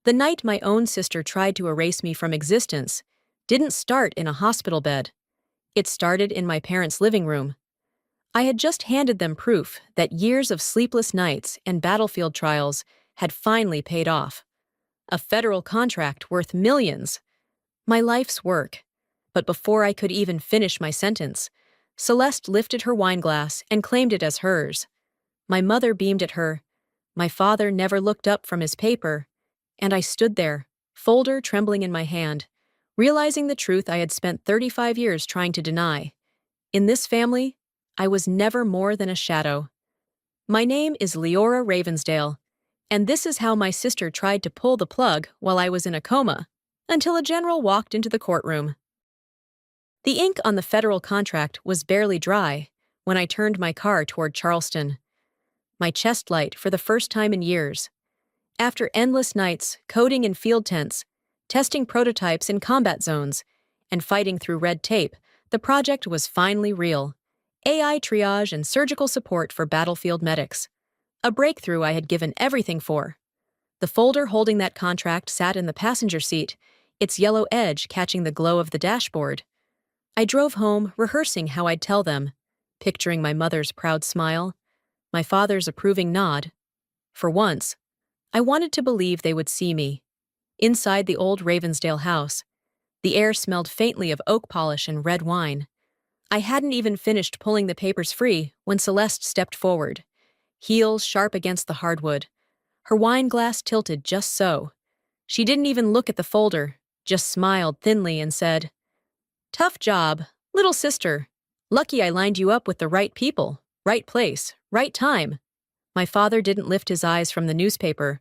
The night my own sister tried to erase me from existence didn't start in a hospital bed. It started in my parents' living room. I had just handed them proof that years of sleepless nights and battlefield trials had finally paid off. A federal contract worth millions. My life's work. But before I could even finish my sentence, Celeste lifted her wineglass and claimed it as hers. My mother beamed at her. My father never looked up from his paper, and I stood there, folder trembling in my hand, realizing the truth I had spent 35 years trying to deny. In this family, I was never more than a shadow. My name is Leora Ravensdale, and this is how my sister tried to pull the plug while I was in a coma, until a general walked into the courtroom. The ink on the federal contract was barely dry when I turned my car toward Charleston. My chest light for the first time in years. After endless nights coding in field tents, testing prototypes in combat zones, and fighting through red tape, the project was finally real. AI triage and surgical support for battlefield medics. A breakthrough I had given everything for. The folder holding that contract sat in the passenger seat, its yellow edge catching the glow of the dashboard. I drove home, rehearsing how I'd tell them, picturing my mother's proud smile, my father's approving nod. For once, I wanted to believe they would see me. Inside the old Ravensdale house, the air smelled faintly of oak polish and red wine. I hadn't even finished pulling the papers free when Celeste stepped forward, heels sharp against the hardwood, her wine glass tilted just so. She didn't even look at the folder, just smiled thinly and said, "Tough job, little sister. Lucky I lined you up with the right people, right place, right time." My father didn't lift his eyes from the newspaper.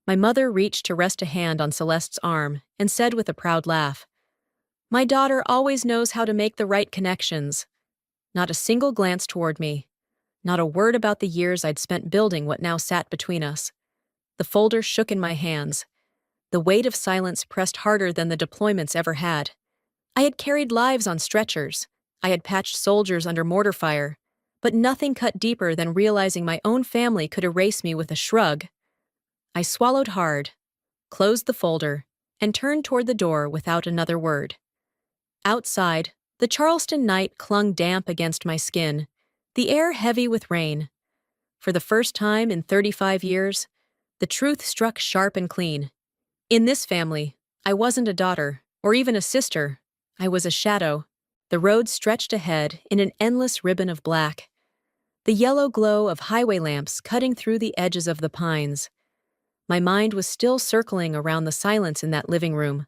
My mother reached to rest a hand on Celeste's arm and said with a proud laugh, "My daughter always knows how to make the right connections." Not a single glance toward me. Not a word about the years I'd spent building what now sat between us. The folder shook in my hands. The weight of silence pressed harder than the deployments ever had. I had carried lives on stretchers. I had patched soldiers under mortar fire. But nothing cut deeper than realizing my own family could erase me with a shrug. I swallowed hard, closed the folder, and turned toward the door without another word. Outside, the Charleston night clung damp against my skin, the air heavy with rain. For the first time in 35 years, the truth struck sharp and clean. In this family, I wasn't a daughter, or even a sister. I was a shadow. The road stretched ahead in an endless ribbon of black. The yellow glow of highway lamps cutting through the edges of the pines. My mind was still circling around the silence in that living room,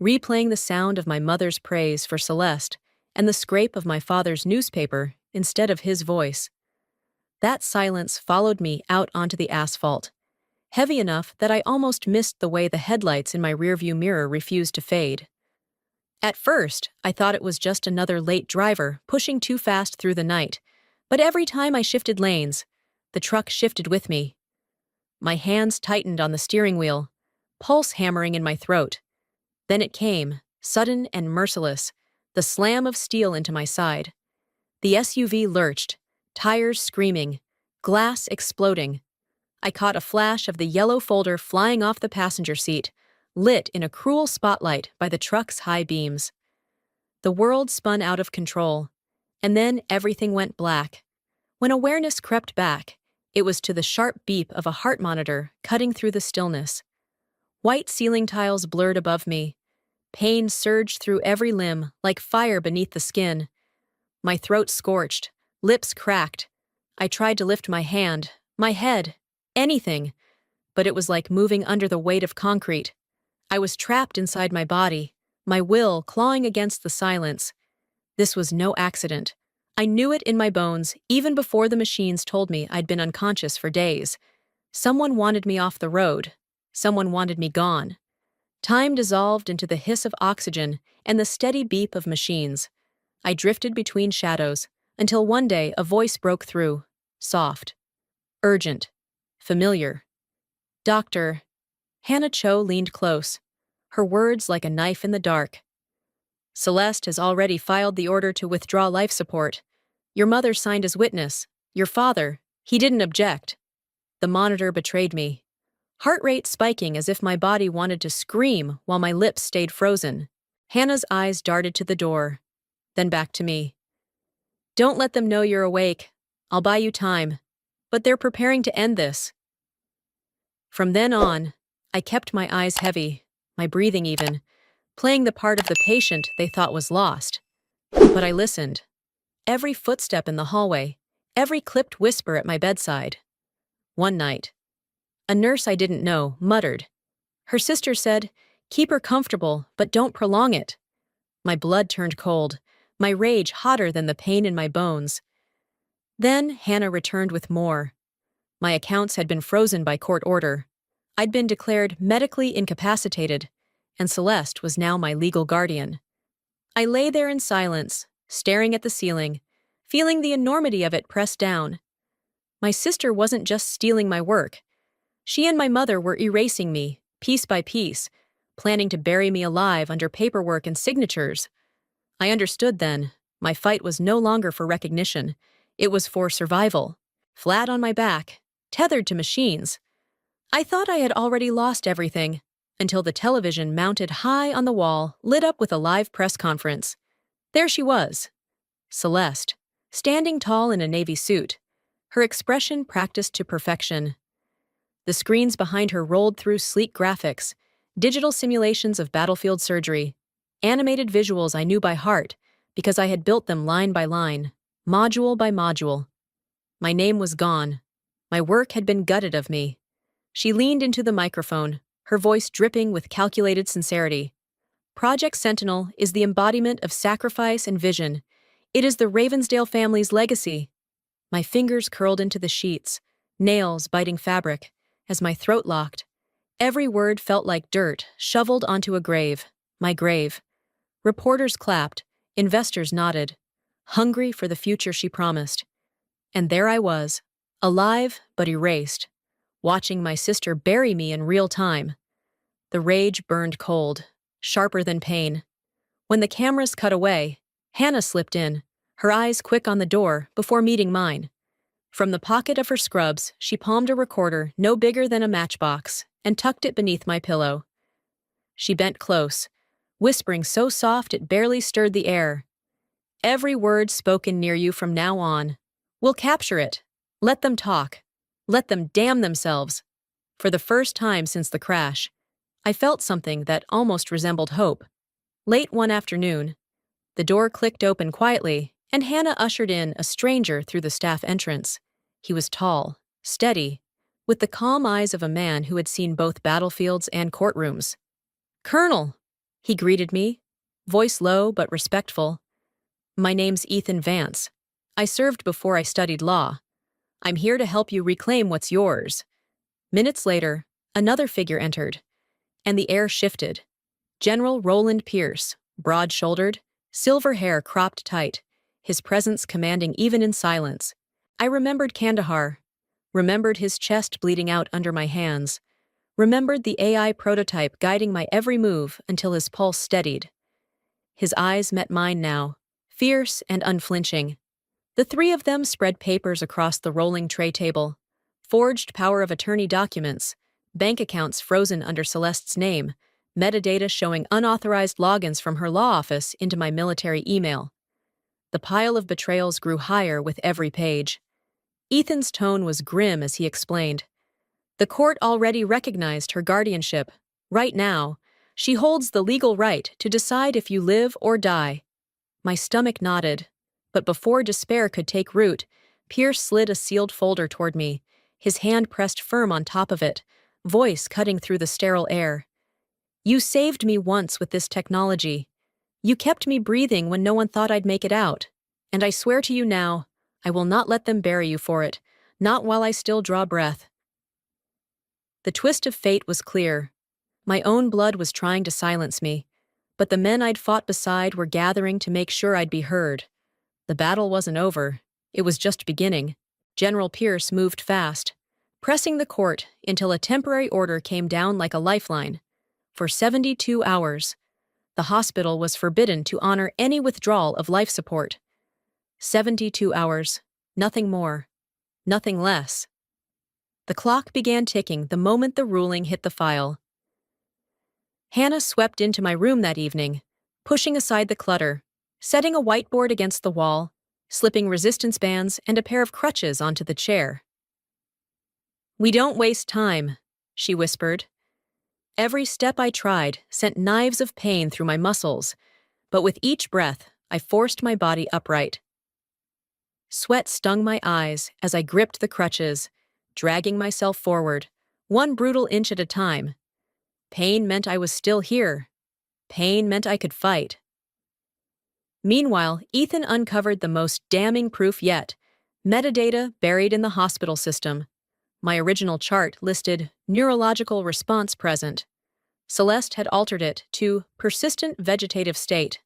replaying the sound of my mother's praise for Celeste and the scrape of my father's newspaper instead of his voice. That silence followed me out onto the asphalt, heavy enough that I almost missed the way the headlights in my rearview mirror refused to fade. At first, I thought it was just another late driver pushing too fast through the night, but every time I shifted lanes, the truck shifted with me. My hands tightened on the steering wheel, pulse hammering in my throat. Then it came, sudden and merciless, the slam of steel into my side. The SUV lurched, tires screaming, glass exploding. I caught a flash of the yellow folder flying off the passenger seat, lit in a cruel spotlight by the truck's high beams. The world spun out of control, and then everything went black. When awareness crept back, it was to the sharp beep of a heart monitor cutting through the stillness. White ceiling tiles blurred above me. Pain surged through every limb like fire beneath the skin. My throat scorched, lips cracked. I tried to lift my hand, my head, anything, but it was like moving under the weight of concrete. I was trapped inside my body, my will clawing against the silence. This was no accident. I knew it in my bones even before the machines told me I'd been unconscious for days. Someone wanted me off the road. Someone wanted me gone. Time dissolved into the hiss of oxygen and the steady beep of machines. I drifted between shadows until one day a voice broke through, soft, urgent, familiar. "Doctor." Hannah Cho leaned close, her words like a knife in the dark. "Celeste has already filed the order to withdraw life support. Your mother signed as witness. Your father, he didn't object." The monitor betrayed me. heart rate spiking as if my body wanted to scream while my lips stayed frozen. Hannah's eyes darted to the door, then back to me. "Don't let them know you're awake. I'll buy you time. But they're preparing to end this." From then on, I kept my eyes heavy, my breathing even, playing the part of the patient they thought was lost. But I listened. Every footstep in the hallway, every clipped whisper at my bedside. One night, a nurse I didn't know muttered. Her sister said, "Keep her comfortable, but don't prolong it." My blood turned cold, my rage hotter than the pain in my bones. Then Hannah returned with more. My accounts had been frozen by court order. I'd been declared medically incapacitated, and Celeste was now my legal guardian. I lay there in silence, staring at the ceiling, feeling the enormity of it press down. My sister wasn't just stealing my work. She and my mother were erasing me, piece by piece, planning to bury me alive under paperwork and signatures. I understood then. My fight was no longer for recognition. It was for survival. Flat on my back, tethered to machines. I thought I had already lost everything, until the television mounted high on the wall lit up with a live press conference. There she was, Celeste, standing tall in a navy suit, her expression practiced to perfection. The screens behind her rolled through sleek graphics, digital simulations of battlefield surgery, animated visuals I knew by heart because I had built them line by line, module by module. My name was gone. My work had been gutted of me. She leaned into the microphone, her voice dripping with calculated sincerity. "Project Sentinel is the embodiment of sacrifice and vision. It is the Ravensdale family's legacy." My fingers curled into the sheets, nails biting fabric, as my throat locked. Every word felt like dirt shoveled onto a grave, my grave. Reporters clapped, investors nodded, hungry for the future she promised. And there I was, alive but erased, watching my sister bury me in real time. The rage burned cold, sharper than pain. When the cameras cut away, Hannah slipped in, her eyes quick on the door before meeting mine. From the pocket of her scrubs, she palmed a recorder no bigger than a matchbox and tucked it beneath my pillow. She bent close, whispering so soft it barely stirred the air. "Every word spoken near you from now on. We'll capture it. Let them talk. Let them damn themselves." For the first time since the crash, I felt something that almost resembled hope. Late one afternoon, the door clicked open quietly, and Hannah ushered in a stranger through the staff entrance. He was tall, steady, with the calm eyes of a man who had seen both battlefields and courtrooms. "Colonel," he greeted me, voice low but respectful. "My name's Ethan Vance. I served before I studied law. I'm here to help you reclaim what's yours." Minutes later, another figure entered, and the air shifted. General Roland Pierce, broad-shouldered, silver hair cropped tight, his presence commanding even in silence. I remembered Kandahar, remembered his chest bleeding out under my hands, remembered the AI prototype guiding my every move until his pulse steadied. His eyes met mine now, fierce and unflinching. The three of them spread papers across the rolling tray table, forged power of attorney documents, bank accounts frozen under Celeste's name, metadata showing unauthorized logins from her law office into my military email. The pile of betrayals grew higher with every page. Ethan's tone was grim as he explained. "The court already recognized her guardianship. Right now, she holds the legal right to decide if you live or die." My stomach knotted, but before despair could take root, Pierce slid a sealed folder toward me, his hand pressed firm on top of it, voice cutting through the sterile air. "You saved me once with this technology. You kept me breathing when no one thought I'd make it out. And I swear to you now, I will not let them bury you for it, not while I still draw breath." The twist of fate was clear. My own blood was trying to silence me, but the men I'd fought beside were gathering to make sure I'd be heard. The battle wasn't over. It was just beginning. General Pierce moved fast, pressing the court until a temporary order came down like a lifeline. For 72 hours, the hospital was forbidden to honor any withdrawal of life support. 72 hours, nothing more, nothing less. The clock began ticking the moment the ruling hit the file. Hannah swept into my room that evening, pushing aside the clutter, setting a whiteboard against the wall, slipping resistance bands and a pair of crutches onto the chair. "We don't waste time," she whispered. Every step I tried sent knives of pain through my muscles, but with each breath, I forced my body upright. Sweat stung my eyes as I gripped the crutches, dragging myself forward, one brutal inch at a time. Pain meant I was still here. Pain meant I could fight. Meanwhile, Ethan uncovered the most damning proof yet: metadata buried in the hospital system. My original chart listed neurological response present. Celeste had altered it to persistent vegetative state.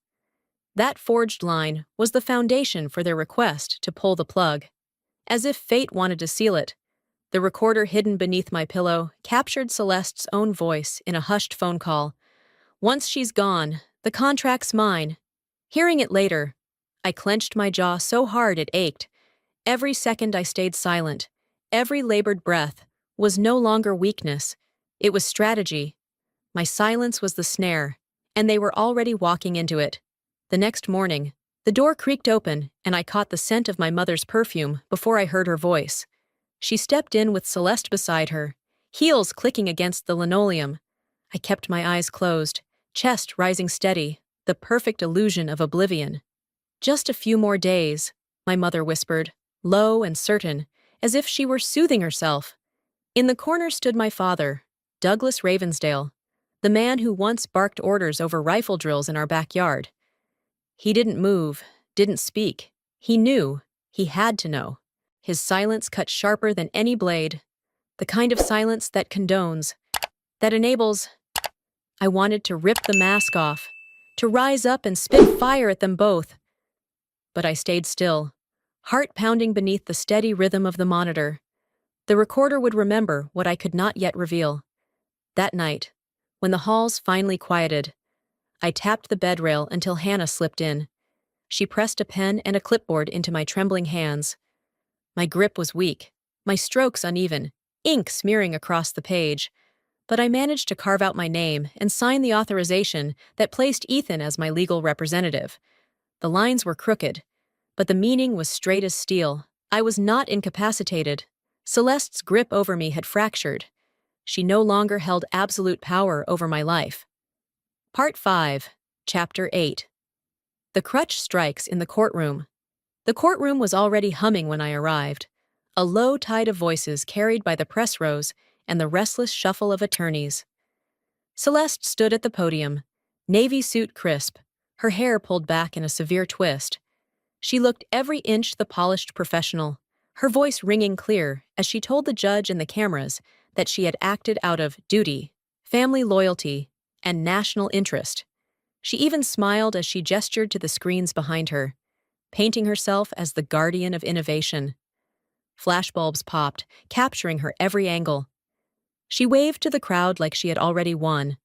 That forged line was the foundation for their request to pull the plug. As if fate wanted to seal it, the recorder hidden beneath my pillow captured Celeste's own voice in a hushed phone call. "Once she's gone, the contract's mine." Hearing it later, I clenched my jaw so hard it ached. Every second I stayed silent, every labored breath, was no longer weakness. It was strategy. My silence was the snare, and they were already walking into it. The next morning, the door creaked open, and I caught the scent of my mother's perfume before I heard her voice. She stepped in with Celeste beside her, heels clicking against the linoleum. I kept my eyes closed, chest rising steady, the perfect illusion of oblivion. "Just a few more days," my mother whispered, low and certain, as if she were soothing herself. In the corner stood my father, Douglas Ravensdale, the man who once barked orders over rifle drills in our backyard. He didn't move, didn't speak. He knew. He had to know. His silence cut sharper than any blade. The kind of silence that condones, that enables. I wanted to rip the mask off, to rise up and spit fire at them both. But I stayed still, heart pounding beneath the steady rhythm of the monitor. The recorder would remember what I could not yet reveal. That night, when the halls finally quieted, I tapped the bed rail until Hannah slipped in. She pressed a pen and a clipboard into my trembling hands. My grip was weak, my strokes uneven, ink smearing across the page. But I managed to carve out my name and sign the authorization that placed Ethan as my legal representative. The lines were crooked, but the meaning was straight as steel. I was not incapacitated. Celeste's grip over me had fractured. She no longer held absolute power over my life. Part 5, Chapter 8. The crutch strikes in the courtroom. The courtroom was already humming when I arrived. A low tide of voices carried by the press rows and the restless shuffle of attorneys. Celeste stood at the podium, navy suit crisp, her hair pulled back in a severe twist. She looked every inch the polished professional, her voice ringing clear as she told the judge and the cameras that she had acted out of duty, family loyalty, and national interest. She even smiled as she gestured to the screens behind her, painting herself as the guardian of innovation. Flashbulbs popped, capturing her every angle. She waved to the crowd like she had already won.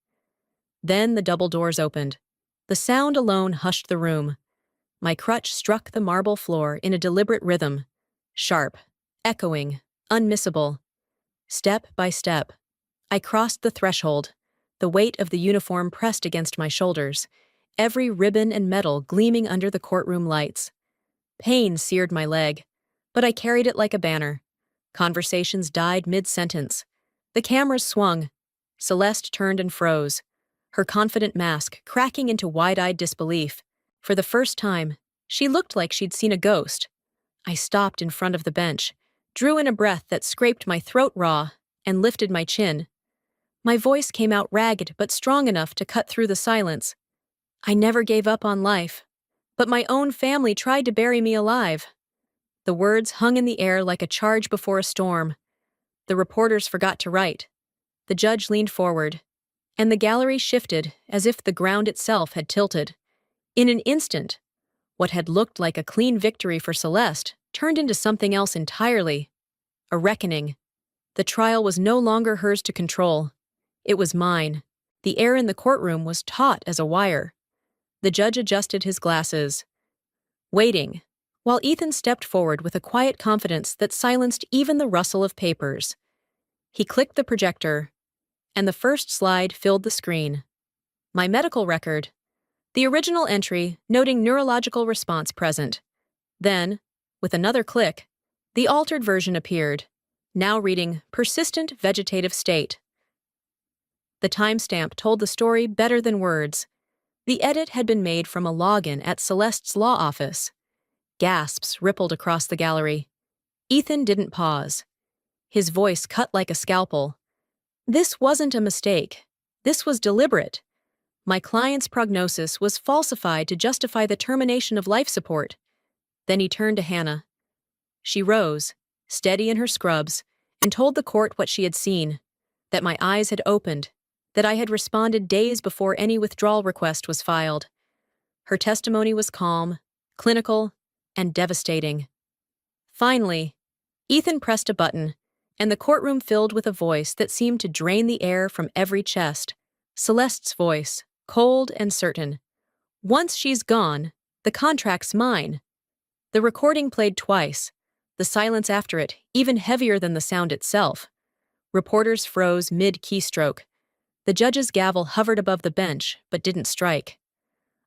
Then the double doors opened. The sound alone hushed the room. My crutch struck the marble floor in a deliberate rhythm, sharp, echoing, unmissable. Step by step, I crossed the threshold, the weight of the uniform pressed against my shoulders, every ribbon and medal gleaming under the courtroom lights. Pain seared my leg, but I carried it like a banner. Conversations died mid-sentence. The cameras swung. Celeste turned and froze, her confident mask cracking into wide-eyed disbelief. For the first time, she looked like she'd seen a ghost. I stopped in front of the bench, drew in a breath that scraped my throat raw, and lifted my chin. My voice came out ragged but strong enough to cut through the silence. I never gave up on life, but my own family tried to bury me alive. The words hung in the air like a charge before a storm. The reporters forgot to write. The judge leaned forward, and the gallery shifted as if the ground itself had tilted. In an instant, what had looked like a clean victory for Celeste turned into something else entirely. A reckoning. The trial was no longer hers to control. It was mine. The air in the courtroom was taut as a wire. The judge adjusted his glasses, waiting, while Ethan stepped forward with a quiet confidence that silenced even the rustle of papers. He clicked the projector, and the first slide filled the screen. My medical record. The original entry noting neurological response present. Then, with another click, the altered version appeared, now reading persistent vegetative state. The timestamp told the story better than words. The edit had been made from a login at Celeste's law office. Gasps rippled across the gallery. Ethan didn't pause. His voice cut like a scalpel. This wasn't a mistake. This was deliberate. My client's prognosis was falsified to justify the termination of life support. Then he turned to Hannah. She rose, steady in her scrubs, and told the court what she had seen, that my eyes had opened, that I had responded days before any withdrawal request was filed. Her testimony was calm, clinical, and devastating. Finally, Ethan pressed a button, and the courtroom filled with a voice that seemed to drain the air from every chest. Celeste's voice, cold and certain. Once she's gone, the contract's mine. The recording played twice, the silence after it even heavier than the sound itself. Reporters froze mid-keystroke. The judge's gavel hovered above the bench, but didn't strike.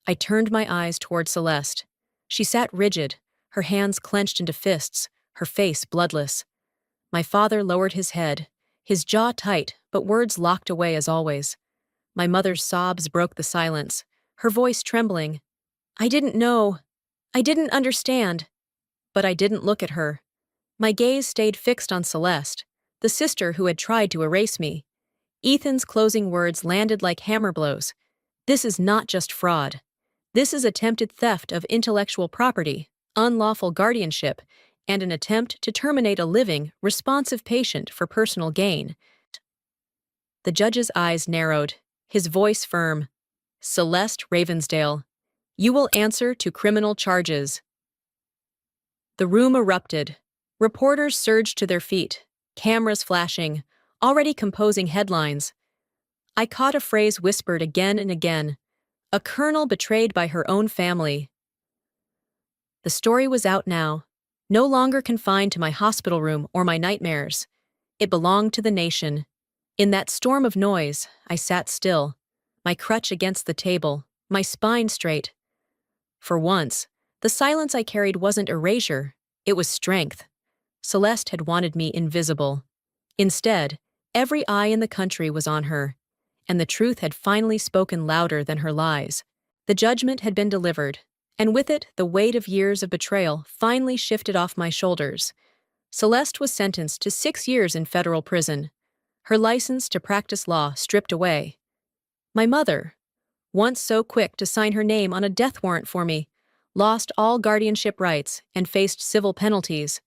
I turned my eyes toward Celeste. She sat rigid, her hands clenched into fists, her face bloodless. My father lowered his head, his jaw tight, but words locked away as always. My mother's sobs broke the silence, her voice trembling. I didn't know. I didn't understand. But I didn't look at her. My gaze stayed fixed on Celeste, the sister who had tried to erase me. Ethan's closing words landed like hammer blows. This is not just fraud. This is attempted theft of intellectual property, unlawful guardianship, and an attempt to terminate a living, responsive patient for personal gain. The judge's eyes narrowed, his voice firm. Celeste Ravensdale, you will answer to criminal charges. The room erupted. Reporters surged to their feet, cameras flashing, already composing headlines. I caught a phrase whispered again and again. A colonel betrayed by her own family. The story was out now, no longer confined to my hospital room or my nightmares. It belonged to the nation. In that storm of noise, I sat still, my crutch against the table, my spine straight. For once, the silence I carried wasn't erasure, it was strength. Celeste had wanted me invisible. Instead, every eye in the country was on her, and the truth had finally spoken louder than her lies. The judgment had been delivered, and with it, the weight of years of betrayal finally shifted off my shoulders. Celeste was sentenced to 6 years in federal prison, her license to practice law stripped away. My mother, once so quick to sign her name on a death warrant for me, lost all guardianship rights and faced civil penalties.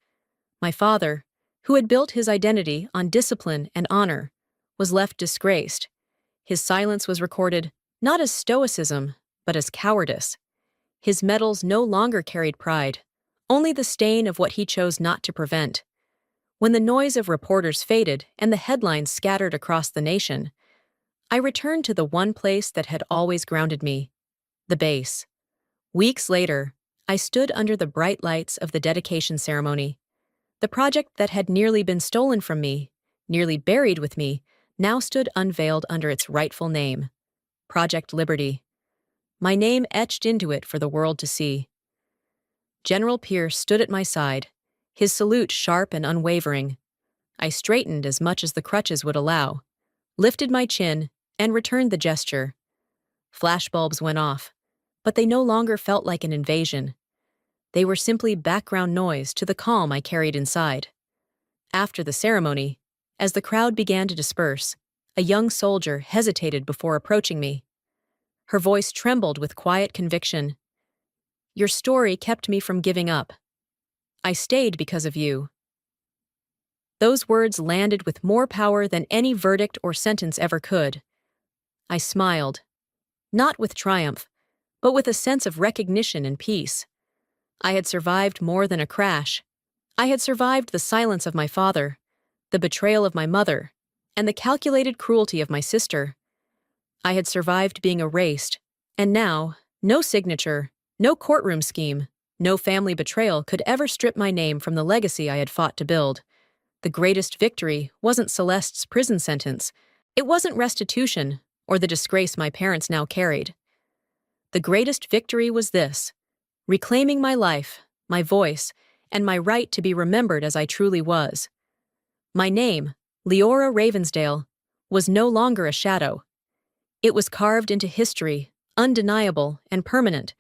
My father, who had built his identity on discipline and honor, was left disgraced. His silence was recorded not as stoicism, but as cowardice. His medals no longer carried pride, only the stain of what he chose not to prevent. When the noise of reporters faded and the headlines scattered across the nation, I returned to the one place that had always grounded me, the base. Weeks later, I stood under the bright lights of the dedication ceremony. The project that had nearly been stolen from me, nearly buried with me, now stood unveiled under its rightful name, Project Liberty. My name etched into it for the world to see. General Pierce stood at my side, his salute sharp and unwavering. I straightened as much as the crutches would allow, lifted my chin, and returned the gesture. Flashbulbs went off, but they no longer felt like an invasion. They were simply background noise to the calm I carried inside. After the ceremony, as the crowd began to disperse, a young soldier hesitated before approaching me. Her voice trembled with quiet conviction. Your story kept me from giving up. I stayed because of you. Those words landed with more power than any verdict or sentence ever could. I smiled, not with triumph, but with a sense of recognition and peace. I had survived more than a crash. I had survived the silence of my father, the betrayal of my mother, and the calculated cruelty of my sister. I had survived being erased, and now, no signature, no courtroom scheme, no family betrayal could ever strip my name from the legacy I had fought to build. The greatest victory wasn't Celeste's prison sentence. It wasn't restitution or the disgrace my parents now carried. The greatest victory was this: reclaiming my life, my voice, and my right to be remembered as I truly was. My name, Leora Ravensdale, was no longer a shadow. It was carved into history, undeniable and permanent,